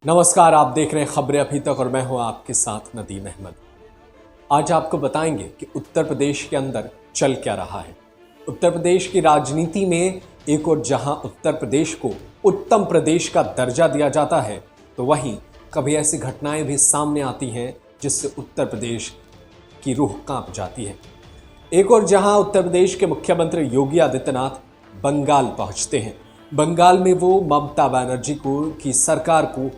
नमस्कार, आप देख रहे हैं खबरें अभी तक और मैं हूं आपके साथ नदीम अहमद। आज आपको बताएंगे कि उत्तर प्रदेश के अंदर चल क्या रहा है। उत्तर प्रदेश की राजनीति में एक और जहां उत्तर प्रदेश को उत्तम प्रदेश का दर्जा दिया जाता है, तो वहीं कभी ऐसी घटनाएं भी सामने आती हैं जिससे उत्तर प्रदेश की रूह कांप जाती है। एक और जहां उत्तर प्रदेश के मुख्यमंत्री योगी आदित्यनाथ बंगाल पहुंचते हैं। बंगाल में वो ममता बनर्जी की सरकार को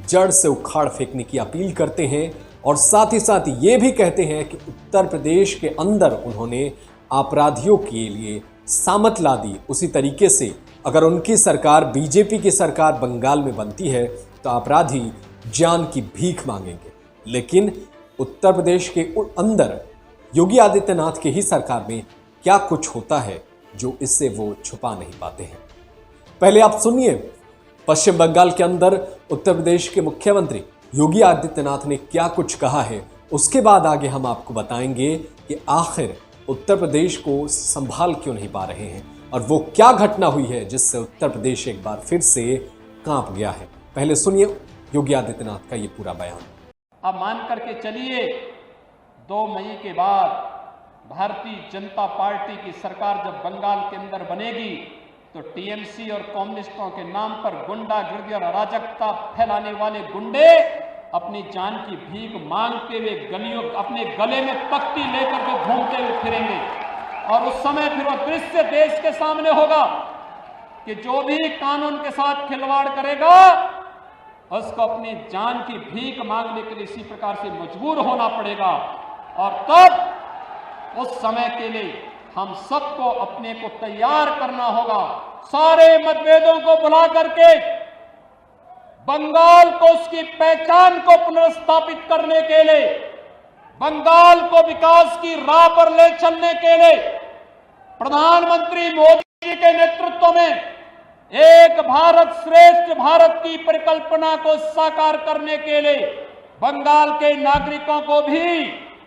जड़ से उखाड़ फेंकने की अपील करते हैं और साथ ही साथ ये भी कहते हैं कि उत्तर प्रदेश के अंदर उन्होंने अपराधियों के लिए सामत ला दी। उसी तरीके से अगर उनकी सरकार, बीजेपी की सरकार बंगाल में बनती है तो अपराधी जान की भीख मांगेंगे। लेकिन उत्तर प्रदेश के अंदर योगी आदित्यनाथ की ही सरकार में क्या कुछ होता है जो इससे वो छुपा नहीं पाते हैं। पहले आप सुनिए पश्चिम बंगाल के अंदर उत्तर प्रदेश के मुख्यमंत्री योगी आदित्यनाथ ने क्या कुछ कहा है। उसके बाद आगे हम आपको बताएंगे कि आखिर उत्तर प्रदेश को संभाल क्यों नहीं पा रहे हैं और वो क्या घटना हुई है जिससे उत्तर प्रदेश एक बार फिर से कांप गया है। पहले सुनिए योगी आदित्यनाथ का ये पूरा बयान। अब मान करके चलिए 2 मई के बाद भारतीय जनता पार्टी की सरकार जब बंगाल के अंदर बनेगी तो टीएमसी और कम्युनिस्टों के नाम पर गुंडागर्दी और अराजकता फैलाने वाले गुंडे अपनी जान की भीख मांगते हुए गलियों अपने गले में तख्ती लेकर के घूमते हुए फिरेंगे और उस समय फिर वो दृश्य देश के सामने होगा कि जो भी कानून के साथ खिलवाड़ करेगा उसको अपनी जान की भीख मांगने के लिए इसी प्रकार से मजबूर होना पड़ेगा। और तब उस समय के लिए हम सबको अपने को तैयार करना होगा। सारे मतभेदों को भुला करके बंगाल को उसकी पहचान को पुनर्स्थापित करने के लिए, बंगाल को विकास की राह पर ले चलने के लिए प्रधानमंत्री मोदी जी के नेतृत्व में एक भारत श्रेष्ठ भारत की परिकल्पना को साकार करने के लिए बंगाल के नागरिकों को भी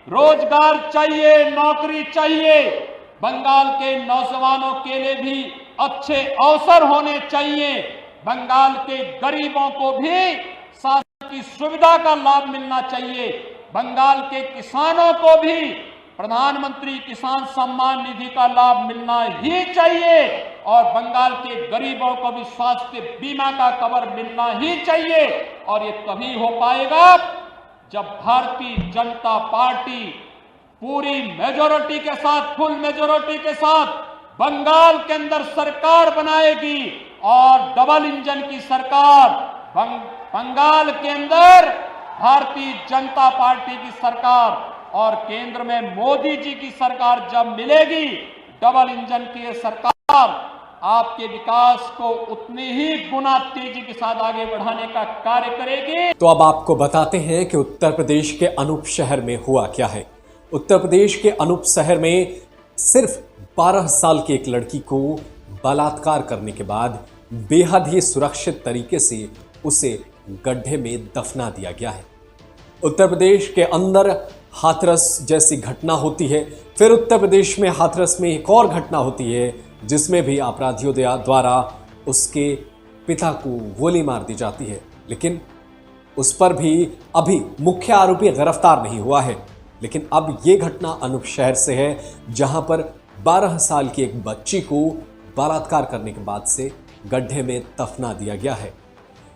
रोजगार चाहिए, नौकरी चाहिए। बंगाल के नौजवानों के लिए भी अच्छे अवसर होने चाहिए। बंगाल के गरीबों को भी शासन की सुविधा का लाभ मिलना चाहिए। बंगाल के किसानों को भी प्रधानमंत्री किसान सम्मान निधि का लाभ मिलना ही चाहिए और बंगाल के गरीबों को भी स्वास्थ्य बीमा का कवर मिलना ही चाहिए। और ये तभी हो पाएगा जब भारतीय जनता पार्टी पूरी मेजोरिटी के साथ, फुल मेजोरिटी के साथ बंगाल के अंदर सरकार बनाएगी और डबल इंजन की सरकार बंगाल के अंदर भारतीय जनता पार्टी की सरकार और केंद्र में मोदी जी की सरकार जब मिलेगी, डबल इंजन की सरकार आपके विकास को उतनी ही गुना तेजी के साथ आगे बढ़ाने का कार्य करेगी। तो अब आपको बताते हैं कि उत्तर प्रदेश के अनूप शहर में हुआ क्या है। उत्तर प्रदेश के अनूप शहर में सिर्फ 12 साल की एक लड़की को बलात्कार करने के बाद बेहद ही सुरक्षित तरीके से उसे गड्ढे में दफना दिया गया है। उत्तर प्रदेश के अंदर हाथरस जैसी घटना होती है, फिर उत्तर प्रदेश में हाथरस में एक और घटना होती है जिसमें भी अपराधियों द्वारा उसके पिता को गोली मार दी जाती है, लेकिन उस पर भी अभी मुख्य आरोपी गिरफ्तार नहीं हुआ है। लेकिन अब ये घटना अनूप शहर से है जहां पर 12 साल की एक बच्ची को बलात्कार करने के बाद से गड्ढे में दफना दिया गया है।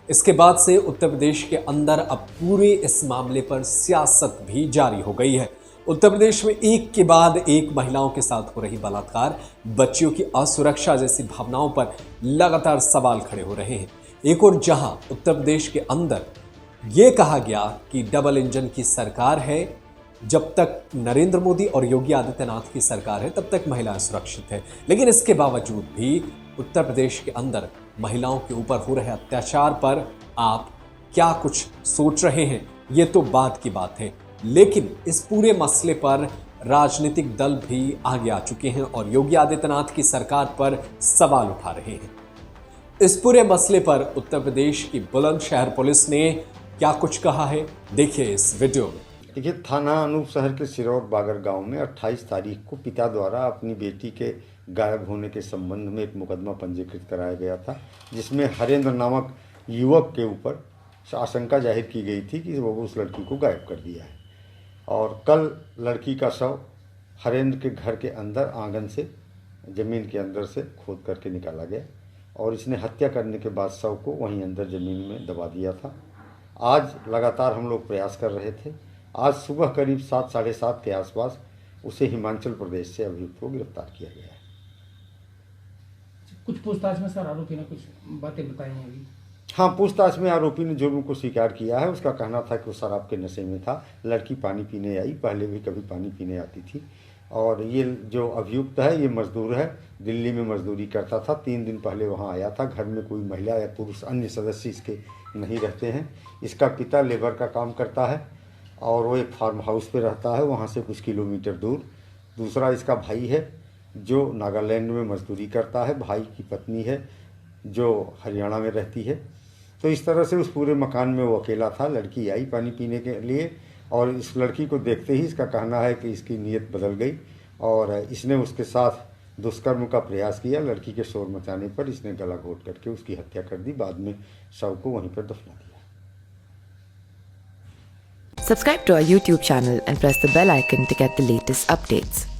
इसके बाद से उत्तर प्रदेश के अंदर अब पूरे इस मामले पर सियासत भी जारी हो गई है। उत्तर प्रदेश में एक के बाद एक महिलाओं के साथ हो रही बलात्कार, बच्चियों की असुरक्षा जैसी भावनाओं पर लगातार सवाल खड़े हो रहे हैं। एक और जहां उत्तर प्रदेश के अंदर यह कहा गया कि डबल इंजन की सरकार है, जब तक नरेंद्र मोदी और योगी आदित्यनाथ की सरकार है तब तक महिलाएं सुरक्षित है, लेकिन इसके बावजूद भी उत्तर प्रदेश के अंदर महिलाओं के ऊपर हो रहे अत्याचार पर आप क्या कुछ सोच रहे हैं, ये तो बात की बात है। लेकिन इस पूरे मसले पर राजनीतिक दल भी आगे आ चुके हैं और योगी आदित्यनाथ की सरकार पर सवाल उठा रहे हैं। इस पूरे मसले पर उत्तर प्रदेश की बुलंदशहर पुलिस ने क्या कुछ कहा है, देखिए इस वीडियो में। देखिए, थाना अनूप शहर के सिरौट बागर गांव में 28 तारीख को पिता द्वारा अपनी बेटी के गायब होने के संबंध में एक मुकदमा पंजीकृत कराया गया था, जिसमें हरेंद्र नामक युवक के ऊपर आशंका जाहिर की गई थी कि वो उस लड़की को गायब कर दिया है। और कल लड़की का शव हरेंद्र के घर के अंदर आंगन से ज़मीन के अंदर से खोद करके निकाला गया और इसने हत्या करने के बाद शव को वहीं अंदर ज़मीन में दबा दिया था। आज लगातार हम लोग प्रयास कर रहे थे। आज सुबह करीब 7 साढ़े 7 के आसपास उसे हिमाचल प्रदेश से अभियुक्त को गिरफ्तार किया गया है। कुछ पूछताछ में सर आरोपी ने कुछ बातें बताई हैं अभी? हाँ, पूछताछ में आरोपी ने जुर्म को स्वीकार किया है। उसका कहना था कि वो शराब के नशे में था। लड़की पानी पीने आई, पहले भी कभी पानी पीने आती थी। और ये जो अभियुक्त है ये मजदूर है, दिल्ली में मजदूरी करता था। 3 दिन पहले वहाँ आया था। घर में कोई महिला या पुरुष अन्य सदस्य इसके नहीं रहते हैं। इसका पिता लेबर का काम करता है और वो एक फार्म हाउस पे रहता है, वहाँ से कुछ किलोमीटर दूर। दूसरा इसका भाई है जो नागालैंड में मजदूरी करता है। भाई की पत्नी है जो हरियाणा में रहती है। तो इस तरह से उस पूरे मकान में वो अकेला था। लड़की आई पानी पीने के लिए और इस लड़की को देखते ही इसका कहना है कि इसकी नीयत बदल गई और इसने उसके साथ दुष्कर्म का प्रयास किया। लड़की के शोर मचाने पर इसने गला घोट करके उसकी हत्या कर दी। बाद में शव को वहीं पर दफना दिया। Subscribe to our YouTube channel and press the bell icon to get the latest updates.